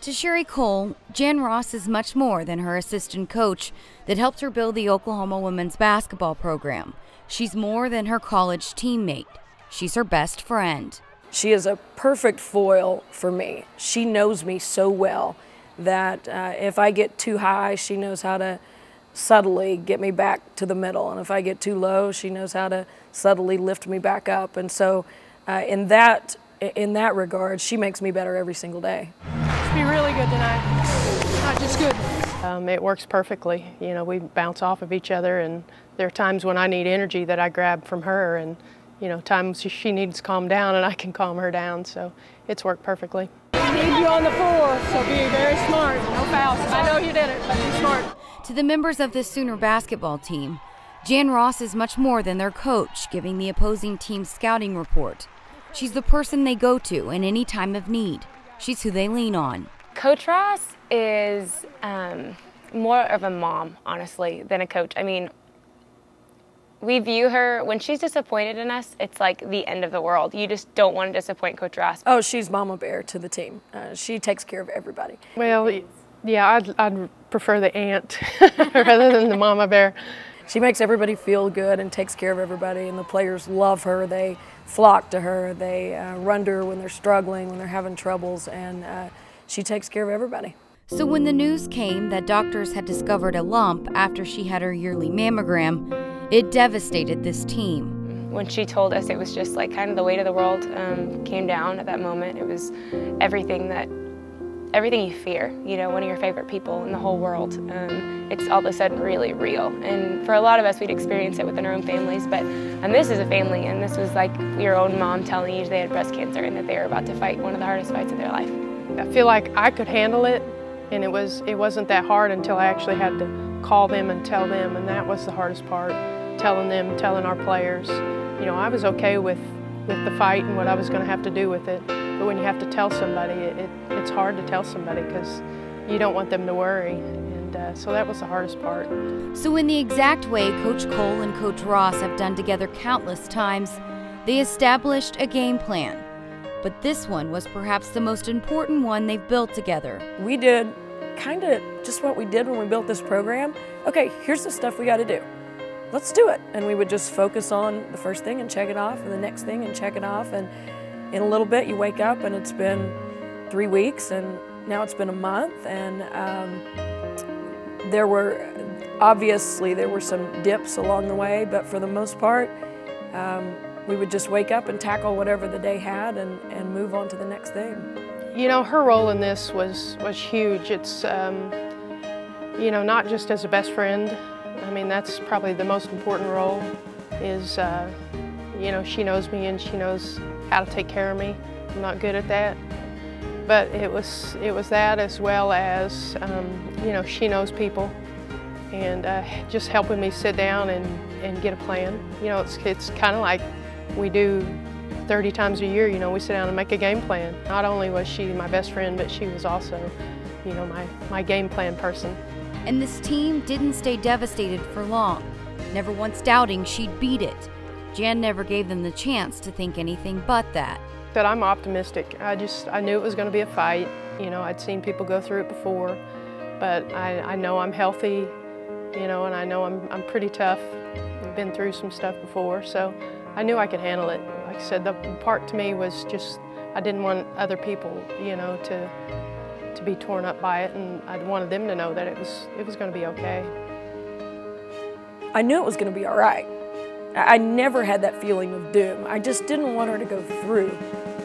To Sherry Cole, Jan Ross is much more than her assistant coach that helped her build the Oklahoma women's basketball program. She's more than her college teammate. She's her best friend. She is a perfect foil for me. She knows me so well that if I get too high, she knows how to subtly get me back to the middle. And if I get too low, she knows how to subtly lift me back up. And so in that regard, she makes me better every single day. Be really good tonight, not just good. It works perfectly. You know, we bounce off of each other, and there are times when I need energy that I grab from her, and you know, times she needs to calm down and I can calm her down, so it's worked perfectly. We need you on the floor, so be very smart, no fouls. I know you did it, but be smart. To the members of the Sooner basketball team, Jan Ross is much more than their coach, giving the opposing team's scouting report. She's the person they go to in any time of need. She's who they lean on. Coach Ross is more of a mom, honestly, than a coach. I mean, we view her, when she's disappointed in us, it's like the end of the world. You just don't want to disappoint Coach Ross. Oh, she's mama bear to the team. She takes care of everybody. Well, yeah, I'd prefer the aunt rather than the mama bear. She makes everybody feel good and takes care of everybody, and the players love her. They flock to her. They run to her when they're struggling, when they're having troubles, and she takes care of everybody. So when the news came that doctors had discovered a lump after she had her yearly mammogram, it devastated this team. When she told us, it was just like kind of the weight of the world came down at that moment. It was everything you fear, you know, one of your favorite people in the whole world. It's all of a sudden really real. And for a lot of us, we'd experience it within our own families, and this is a family, and this was like your own mom telling you they had breast cancer and that they were about to fight one of the hardest fights of their life. I feel like I could handle it, and it wasn't that hard until I actually had to call them and tell them, and that was the hardest part, telling them, telling our players. You know, I was okay with the fight and what I was going to have to do with it. But when you have to tell somebody, it's hard to tell somebody because you don't want them to worry. And so that was the hardest part. So in the exact way Coach Cole and Coach Ross have done together countless times, they established a game plan. But this one was perhaps the most important one they've built together. We did kind of just what we did when we built this program. Okay, here's the stuff we got to do. Let's do it. And we would just focus on the first thing and check it off, and the next thing and check it off. And in a little bit, you wake up and it's been 3 weeks, and now it's been a month. And there were some dips along the way, but for the most part, we would just wake up and tackle whatever the day had and move on to the next thing. You know, her role in this was huge. It's, you know, not just as a best friend. I mean, that's probably the most important role is, you know, she knows me and she knows how to take care of me. I'm not good at that. But it was that, as well as, you know, she knows people, and just helping me sit down and get a plan. You know, it's kind of like we do 30 times a year. You know, we sit down and make a game plan. Not only was she my best friend, but she was also, you know, my game plan person. And this team didn't stay devastated for long, never once doubting she'd beat it. Jan never gave them the chance to think anything but that. But I'm optimistic. I knew it was going to be a fight. You know, I'd seen people go through it before, but I know I'm healthy, you know, and I know I'm pretty tough. I've been through some stuff before, so I knew I could handle it. Like I said, the part to me was just, I didn't want other people, you know, to be torn up by it, and I wanted them to know that it was going to be okay. I knew it was going to be all right. I never had that feeling of doom. I just didn't want her to go through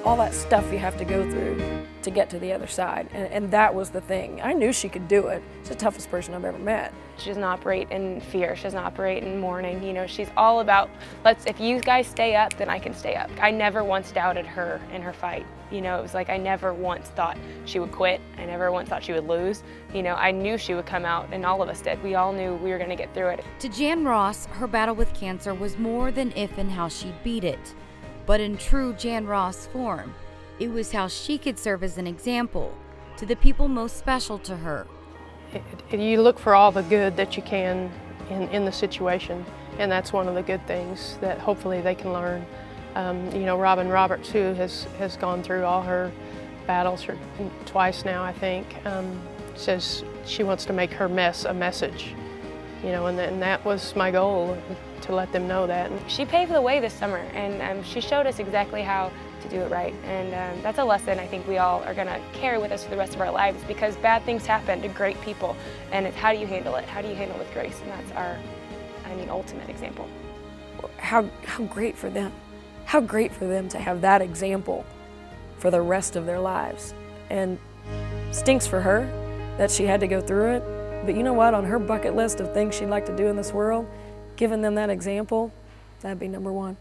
all that stuff you have to go through to get to the other side, and that was the thing. I knew she could do it. She's the toughest person I've ever met. She doesn't operate in fear. She doesn't operate in mourning. You know, she's all about, if you guys stay up, then I can stay up. I never once doubted her in her fight. You know, it was like I never once thought she would quit. I never once thought she would lose. You know, I knew she would come out, and all of us did. We all knew we were going to get through it. To Jan Ross, her battle with cancer was more than if and how she beat it. But in true Jan Ross form, it was how she could serve as an example to the people most special to her. You look for all the good that you can in the situation, and that's one of the good things that hopefully they can learn. You know, Robin Roberts, who has gone through all her battles her twice now, I think. Says she wants to make her mess a message, you know, and that was my goal, to let them know that. She paved the way this summer, and she showed us exactly how to do it right. And that's a lesson I think we all are going to carry with us for the rest of our lives, because bad things happen to great people, and it's how do you handle it? How do you handle it with grace? And that's our, ultimate example. How great for them. How great for them to have that example for the rest of their lives. And stinks for her that she had to go through it, but you know what, on her bucket list of things she'd like to do in this world, giving them that example, that'd be number one.